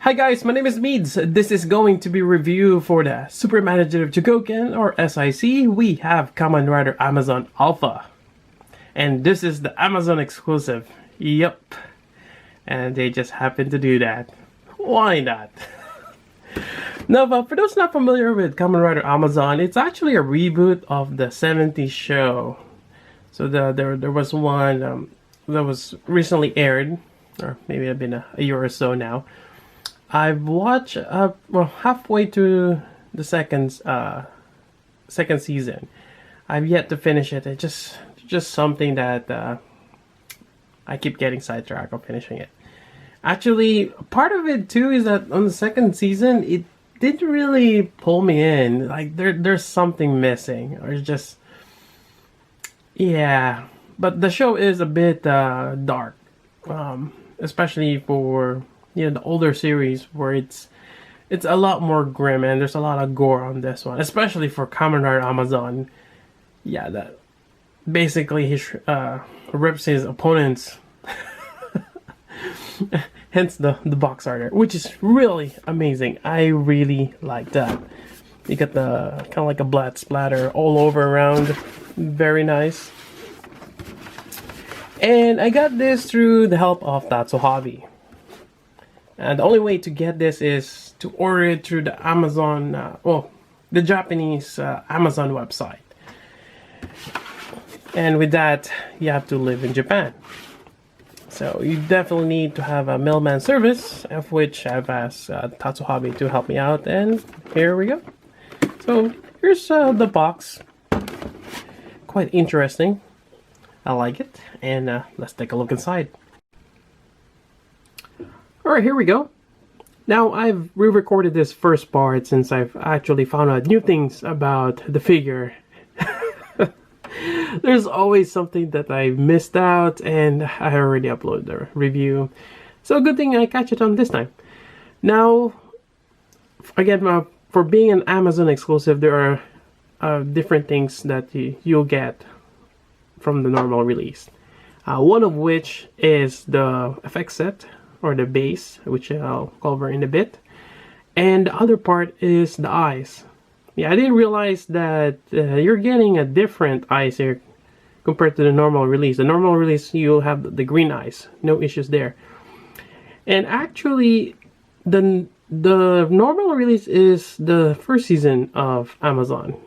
Hi guys, my name is Meads. This is going to be review for the Super Manager of Chogokin or SIC. We have Kamen Rider Amazon Alpha. And this is the Amazon exclusive. Yep. And they just happen to do that. Why not? Now, but for those not familiar with Kamen Rider Amazon, it's actually a reboot of the 70s show. So there was one that was recently aired, or maybe it's been a year or so now. I've watched halfway to the second season. I've yet to finish it. It's just something that I keep getting sidetracked of finishing it. Actually, part of it too is that on the second season, it didn't really pull me in. Like there's something missing, or it's just yeah. But the show is a bit dark, especially for the older series where it's a lot more grim and there's a lot of gore on this one, especially for Kamen Rider Amazon. Yeah, that basically he rips his opponents. Hence the box art there, which is really amazing. I really like that. You got the kind of like a blood splatter all over around. Very nice. And I got this through the help of Tatsu Hobby. And the only way to get this is to order it through the Amazon, the Japanese Amazon website. And with that, you have to live in Japan. So you definitely need to have a mailman service, of which I've asked Tatsu Hobby to help me out. And here we go. So here's the box. Quite interesting. I like it. And let's take a look inside. Alright, here we go. Now, I've re-recorded this first part since I've actually found out new things about the figure. There's always something that I missed out, and I already uploaded the review. So good thing I catch it on this time. Now, again, for being an Amazon exclusive, there are different things that you'll get from the normal release. One of which is the effects set, or the base, which I'll cover in a bit. And the other part is the eyes. Yeah, I didn't realize that you're getting a different eyes here compared to the normal release. The normal release, you'll have the green eyes. No issues there. And actually, the normal release is the first season of Amazon.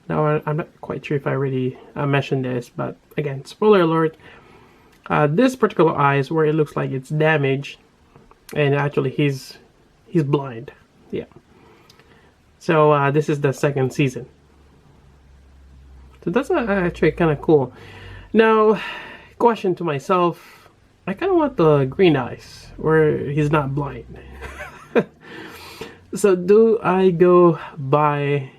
Now, I'm not quite sure if I already mentioned this, but again, spoiler alert. This particular eye is where it looks like it's damaged, and actually he's blind. Yeah. So this is the second season. So that's actually kind of cool. Now, question to myself: I kind of want the green eyes where he's not blind. So do I go buy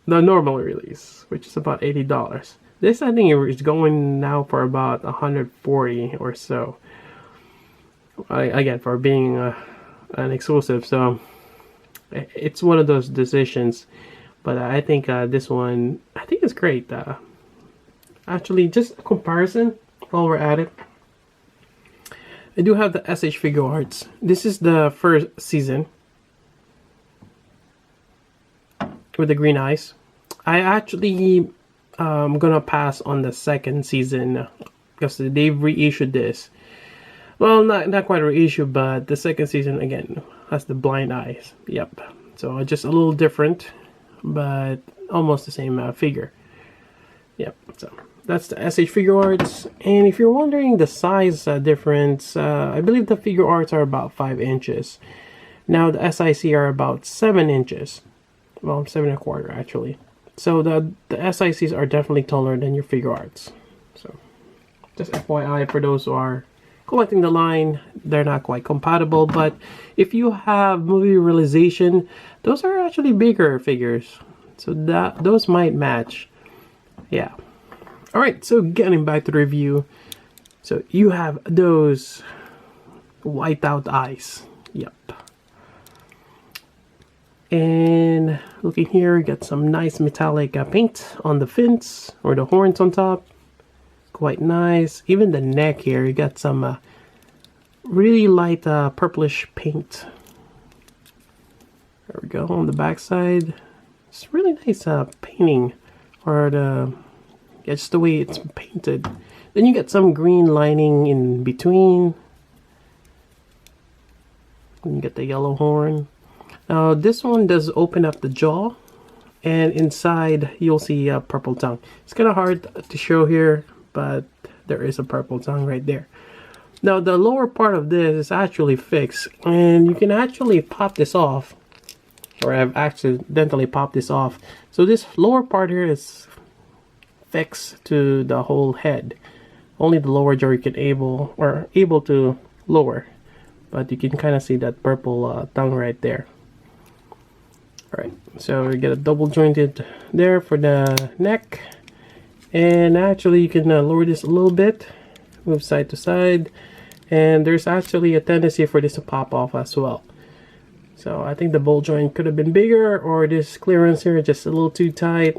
the normal release, which is about $80? This, I think, is going now for about 140 or so. Again, for being an exclusive, so it's one of those decisions. But I think this one, I think it's great. Actually, just a comparison while we're at it. I do have the SH figure arts. This is the first season with the green eyes. I actually I'm gonna pass on the second season because they've reissued this. Well, not quite reissued, but the second season again has the blind eyes. Yep. So just a little different, but almost the same figure. Yep. So that's the SH figure arts. And if you're wondering the size difference, I believe the figure arts are about 5 inches. Now the SIC are about 7 inches. Well, 7.25 actually. So the SICs are definitely taller than your figure arts. So just FYI for those who are collecting the line, they're not quite compatible. But if you have movie realization, those are actually bigger figures. So those might match. Yeah. All right. So getting back to the review. So you have those white out eyes. Yep. And looking here, got some nice metallic paint on the fins or the horns on top. Quite nice. Even the neck here, you got some really light purplish paint. There we go on the back side. It's really nice painting, or just the way it's painted. Then you get some green lining in between. And you get the yellow horn. Now this one does open up the jaw, and inside you'll see a purple tongue. It's kind of hard to show here, but there is a purple tongue right there. Now the lower part of this is actually fixed, and you can actually pop this off, or I've accidentally popped this off. So this lower part here is fixed to the whole head. Only the lower jaw you can able to lower, but you can kind of see that purple tongue right there. Alright, so you get a double jointed there for the neck, and actually you can lower this a little bit, move side to side, and there's actually a tendency for this to pop off as well. So I think the ball joint could have been bigger, or this clearance here just a little too tight.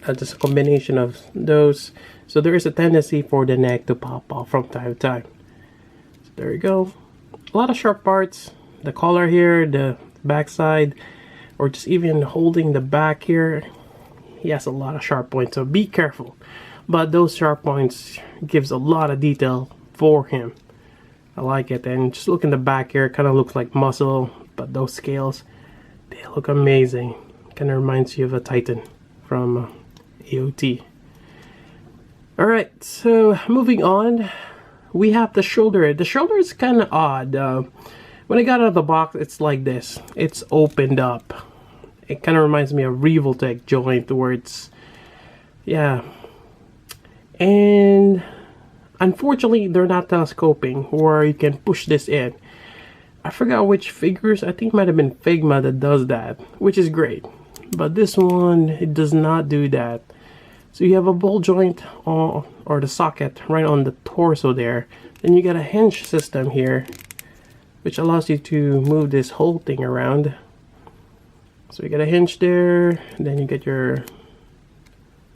Just a combination of those. So there is a tendency for the neck to pop off from time to time. So there you go. A lot of sharp parts. The collar here, the back side, or just even holding the back here. He has a lot of sharp points, so be careful. But those sharp points gives a lot of detail for him. I like it. And just look in the back here, kind of looks like muscle, but those scales, they look amazing. Kind of reminds you of a Titan from AOT. Alright, so moving on, we have the shoulder. The shoulder is kind of odd. When I got out of the box, it's like this. It's opened up. It kind of reminds me of Revoltech joint, where it's, yeah. And unfortunately, they're not telescoping, where you can push this in. I forgot which figures. I think it might have been Figma that does that, which is great. But this one, it does not do that. So you have a ball joint or the socket right on the torso there. Then you get a hinge system here, which allows you to move this whole thing around. So you get a hinge there, then you get your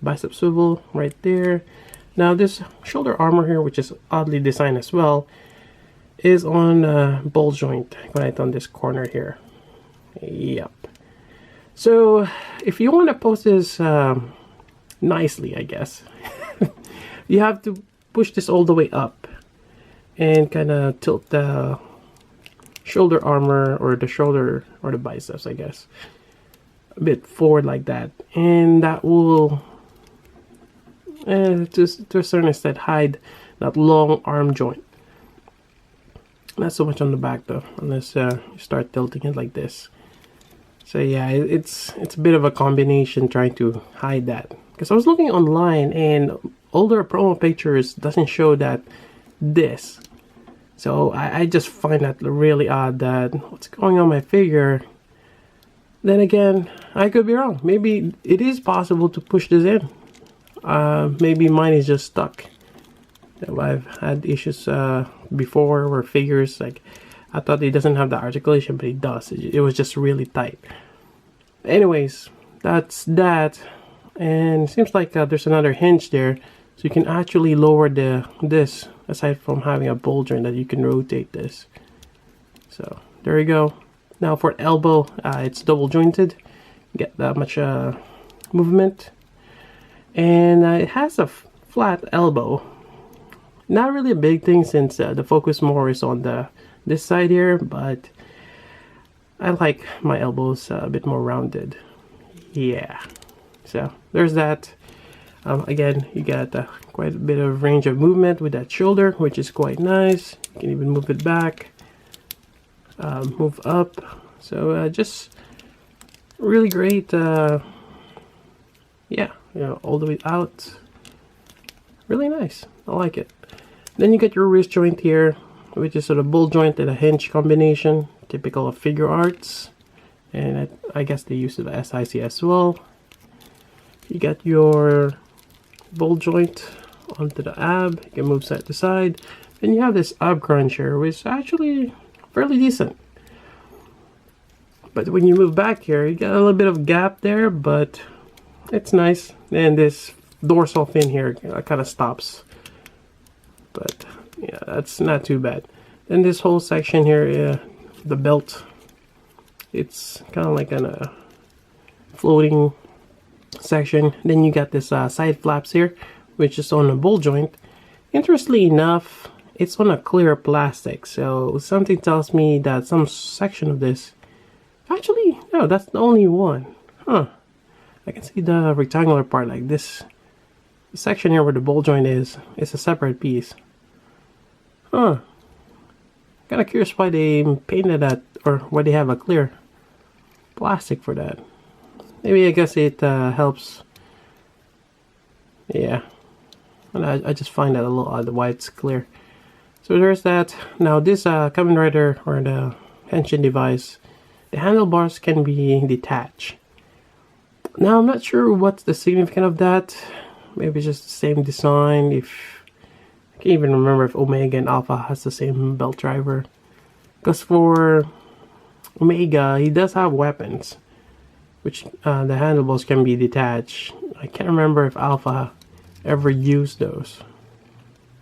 bicep swivel right there. Now this shoulder armor here, which is oddly designed as well, is on a ball joint right on this corner here. Yep. So if you want to post this nicely, I guess, you have to push this all the way up and kind of tilt the shoulder armor, or the shoulder, or the biceps, I guess, a bit forward like that, and that will to a certain extent hide that long arm joint. Not so much on the back though, unless you start tilting it like this. So yeah, it's a bit of a combination trying to hide that, because I was looking online and older promo pictures doesn't show that this. So I just find that really odd, that what's going on my figure. Then again, I could be wrong. Maybe it is possible to push this in. Maybe mine is just stuck. I've had issues before where figures, like, I thought it doesn't have the articulation, but it does. It was just really tight. Anyways, that's that. And it seems like there's another hinge there, so you can actually lower this, aside from having a ball joint that you can rotate this. So there you go. Now for elbow, it's double jointed. Get that much movement, and it has a flat elbow. Not really a big thing, since the focus more is on this side here, but I like my elbows a bit more rounded. Yeah, so there's that. Again, you get quite a bit of range of movement with that shoulder, which is quite nice. You can even move it back, move up. So just really great. Yeah, all the way out. Really nice. I like it. Then you get your wrist joint here, which is sort of ball joint and a hinge combination, typical of figure arts, and I guess they use the SIC as well. You get your ball joint onto the ab. You can move side to side. Then you have this ab cruncher, which is actually fairly decent. But when you move back here, you get a little bit of gap there, but it's nice. And this dorsal fin here kind of stops. But Yeah, that's not too bad. Then this whole section here, the belt, it's kind of like a floating section. Then you got this side flaps here, which is on a ball joint. Interestingly enough, it's on a clear plastic, so something tells me that some section of this, actually no, that's the only one. Huh, I can see the rectangular part, like this section here where the ball joint is a separate piece. Huh, kind of curious why they painted that, or why they have a clear plastic for that. Maybe I guess it helps. Yeah, and I just find that a little odd why it's clear. So there's that. Now this Kamen Rider, or the henshin device, the handlebars can be detached. Now I'm not sure what's the significance of that. Maybe just the same design. If I can't even remember if Omega and Alpha has the same belt driver. Because for Omega, he does have weapons, which the handlebars can be detached. I can't remember if Alpha ever used those,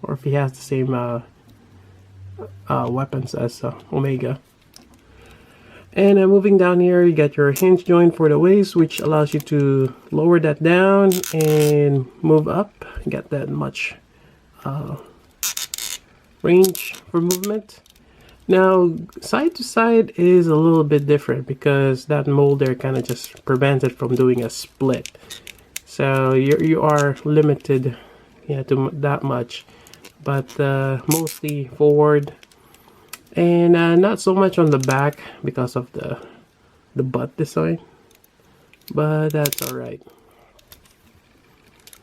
or if he has the same weapons as Omega. And moving down here, you got your hinge joint for the waist, which allows you to lower that down and move up. You got that much range for movement. Now, side to side is a little bit different because that mold there kind of just prevents it from doing a split. So you are limited, yeah, to that much. But mostly forward, and not so much on the back because of the butt design, but that's all right.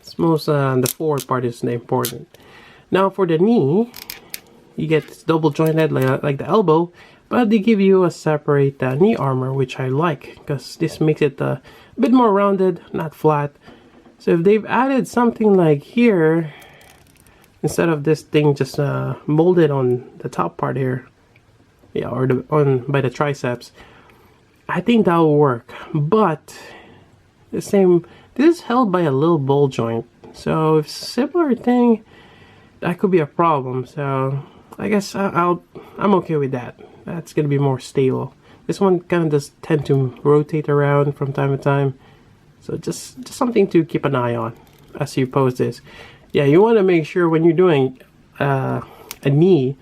It's most the forward part is important. Now for the knee, you get this double jointed like the elbow, but they give you a separate knee armor, which I like because this makes it a bit more rounded, not flat. So if they've added something like here, instead of this thing just molded on the top part here, yeah, or by the triceps, I think that will work. But this is held by a little ball joint, so if similar thing, that could be a problem. So I guess I'm okay with that. That's gonna be more stable. This one kind of does tend to rotate around from time to time, so just something to keep an eye on as you pose this. Yeah, you want to make sure when you're doing a knee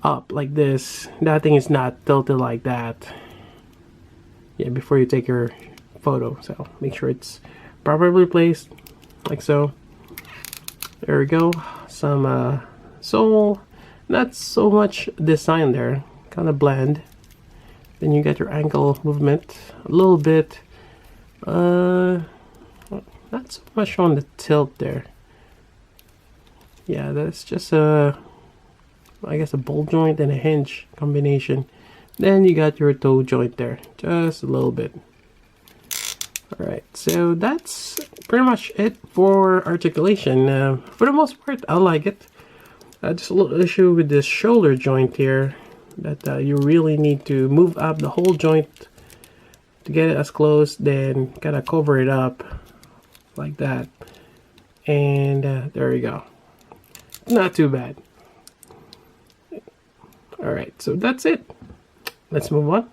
up like this, that thing is not tilted like that. Yeah, before you take your photo. So make sure it's properly placed, like so. There we go. Some sole, not so much design there, kind of bland. Then you get your ankle movement, a little bit. Not so much on the tilt there. Yeah, that's just I guess a ball joint and a hinge combination. Then you got your toe joint there, just a little bit. Alright, so that's pretty much it for articulation. For the most part, I like it. Just a little issue with this shoulder joint here, that you really need to move up the whole joint to get it as close, then kind of cover it up like that. And there we go. Not too bad. Alright, so that's it. Let's move on.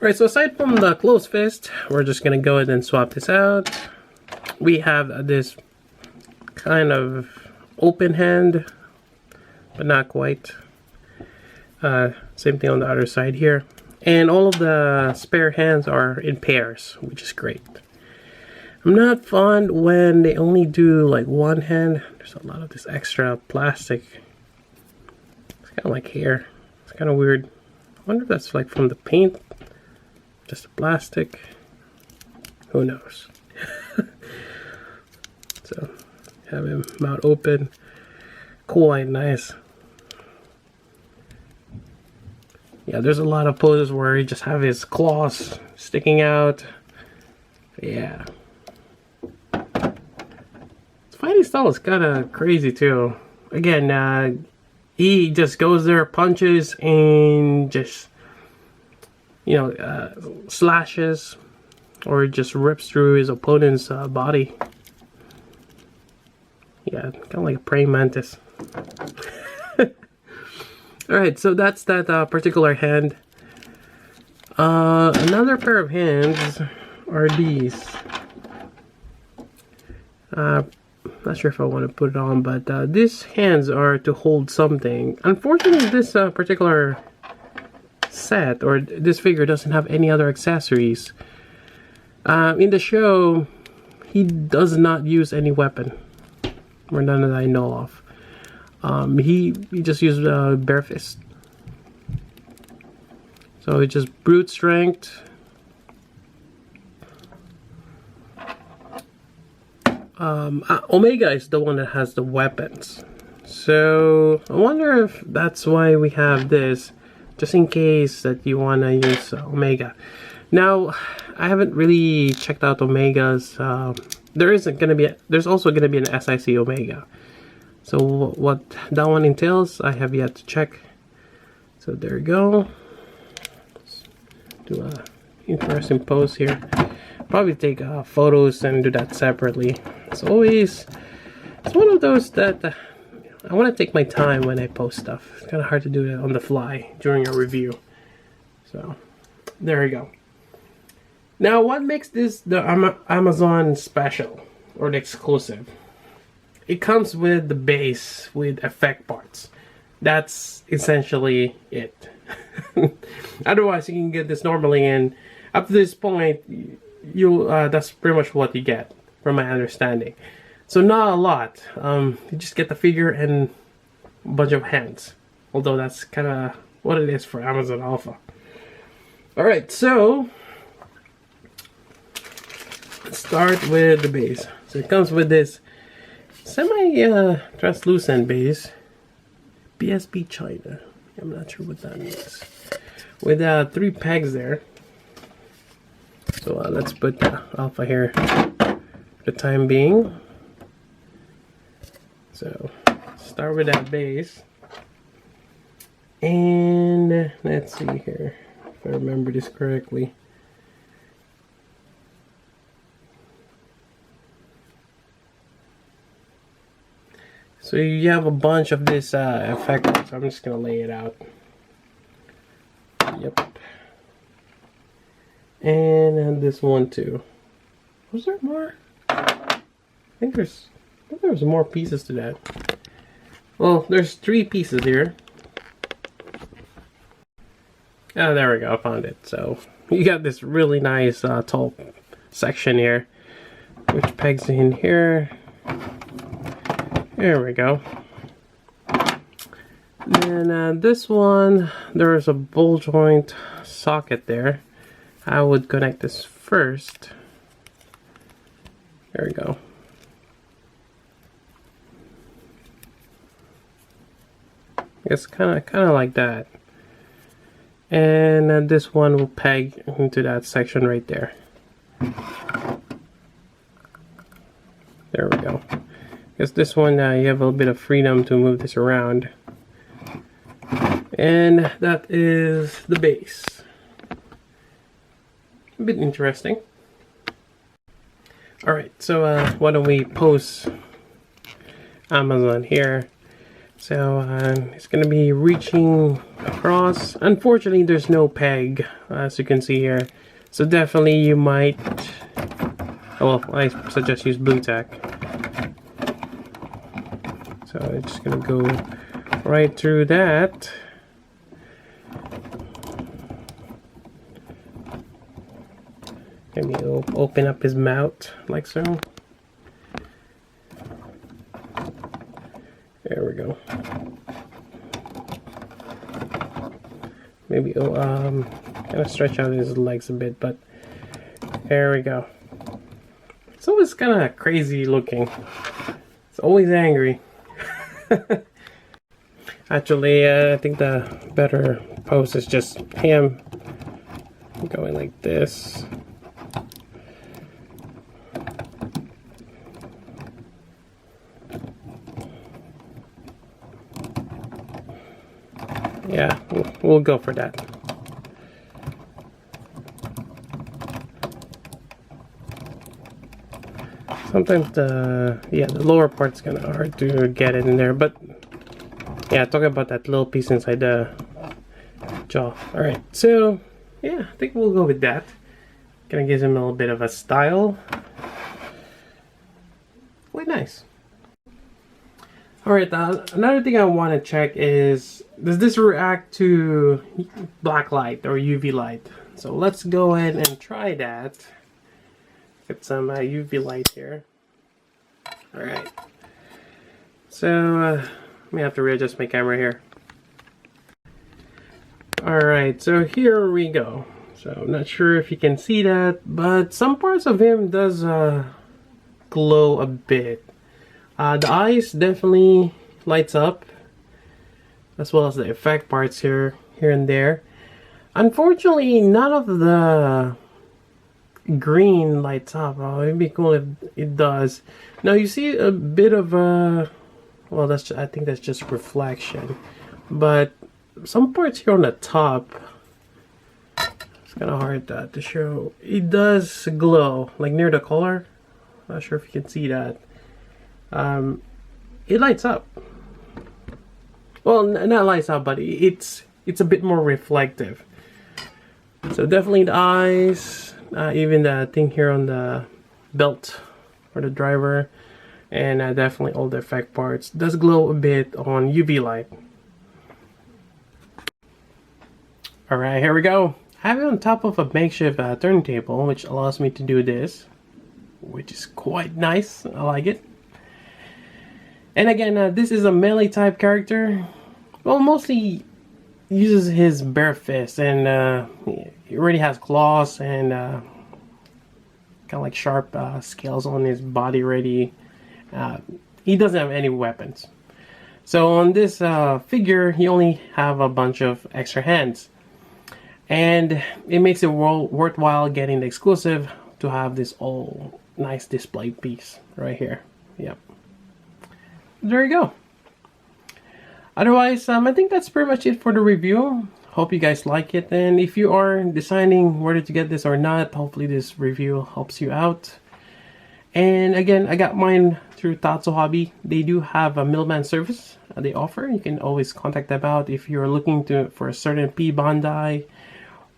Alright, so aside from the closed fist, we're just gonna go ahead and swap this out. We have this kind of open hand, but not quite. Same thing on the other side here. And all of the spare hands are in pairs, which is great. I'm not fond when they only do like one hand. There's a lot of this extra plastic. It's kind of like hair. It's kind of weird. I wonder if that's like from the paint, just the plastic. Who knows? So have him mouth open. Quite nice. Yeah, there's a lot of poses where he just have his claws sticking out. Yeah. His fighting style is kind of crazy too. Again, he just goes there, punches, and just, you know, slashes or just rips through his opponent's body. Yeah, kind of like a praying mantis. Alright, so that's that particular hand. Another pair of hands are these. Not sure if I want to put it on, but these hands are to hold something. Unfortunately, this particular set or this figure doesn't have any other accessories. In the show, he does not use any weapon, or none that I know of. He just used bare fist. So it's just brute strength. Omega is the one that has the weapons. So I wonder if that's why we have this, just in case that you want to use Omega. Now, I haven't really checked out Omegas. There's also gonna be an SIC Omega. So what that one entails, I have yet to check. So there you go. Let's do a interesting pose here. Probably take photos and do that separately. It's one of those that I want to take my time when I post stuff. It's kind of hard to do it on the fly during a review. So there you go. Now, what makes this the Amazon special or the exclusive? It comes with the base with effect parts. That's essentially it. Otherwise, you can get this normally, and up to this point, that's pretty much what you get, from my understanding. So not a lot. You just get the figure and a bunch of hands. Although that's kind of what it is for Amazon Alpha. Alright, so let's start with the base. So it comes with this semi-translucent base. BSB China. I'm not sure what that means. With 3 pegs there. So let's put Alpha here for the time being. So start with that base. And let's see here, if I remember this correctly. So you have a bunch of this effect. So I'm just gonna lay it out. Yep. And this one too. Was there more? I think there's more pieces to that. Well, there's 3 pieces here. Oh, there we go. I found it. So you got this really nice tall section here, which pegs in here. There we go. Then this one, there's a ball joint socket there. I would connect this first. There we go. It's kind of like that. And this one will peg into that section right there. There we go. Because this one, you have a little bit of freedom to move this around. And that is the base. A bit interesting. Alright, so why don't we post Amazon here. So it's going to be reaching across. Unfortunately, there's no peg, as you can see here. So definitely you might, well, I suggest use blue tack. So it's just going to go right through that. Maybe it'll open up his mouth like so. There we go. Maybe it'll kind of stretch out his legs a bit, but there we go. It's always kind of crazy looking. It's always angry. Actually, I think the better pose is just him going like this. Yeah, we'll go for that. Sometimes the lower part's kind of hard to get it in there, but Yeah, talking about that little piece inside the jaw. Alright, so yeah, I think we'll go with that. Gonna give him a little bit of a style. Quite nice. Alright, another thing I want to check is, does this react to black light or UV light? So let's go ahead and try that. Get some UV light here. Alright. So, I have to readjust my camera here. Alright, so here we go. So I'm not sure if you can see that, but some parts of him does glow a bit. The eyes definitely lights up, as well as the effect parts here and there. Unfortunately, none of the green lights up. Oh, it'd be cool if it does. Now you see a bit of a, well, I think that's just reflection, but some parts here on the top, it's kind of hard to show. It does glow, like near the collar. Not sure if you can see that. It lights up. Well, not lights up, but it's a bit more reflective. So definitely the eyes, even the thing here on the belt for the driver, and definitely all the effect parts does glow a bit on UV light. Alright, here we go. I have it on top of a makeshift turntable, which allows me to do this, which is quite nice. I like it. And again, this is a melee type character. Well, mostly uses his bare fist, and he already has claws and kind of like sharp scales on his body already. He doesn't have any weapons. So on this figure, he only have a bunch of extra hands. And it makes it worthwhile getting the exclusive to have this all nice display piece right here. Yep. There you go. Otherwise, I think that's pretty much it for the review. Hope you guys like it. And if you are deciding whether to get this or not, hopefully this review helps you out. And again, I got mine through Tatsu Hobby. They do have a middleman service they offer. You can always contact them out if you're looking for a certain P Bandai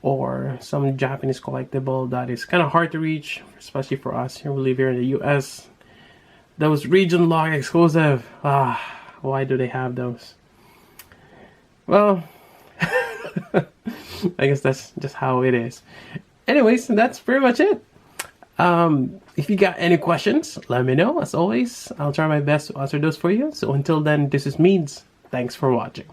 or some Japanese collectible that is kind of hard to reach, especially for us here. We live here in the US. Those region lock exclusive, why do they have those? Well, I guess that's just how it is. Anyways, that's pretty much it. If you got any questions, let me know. As always, I'll try my best to answer those for you. So until then, this is Meads. Thanks for watching.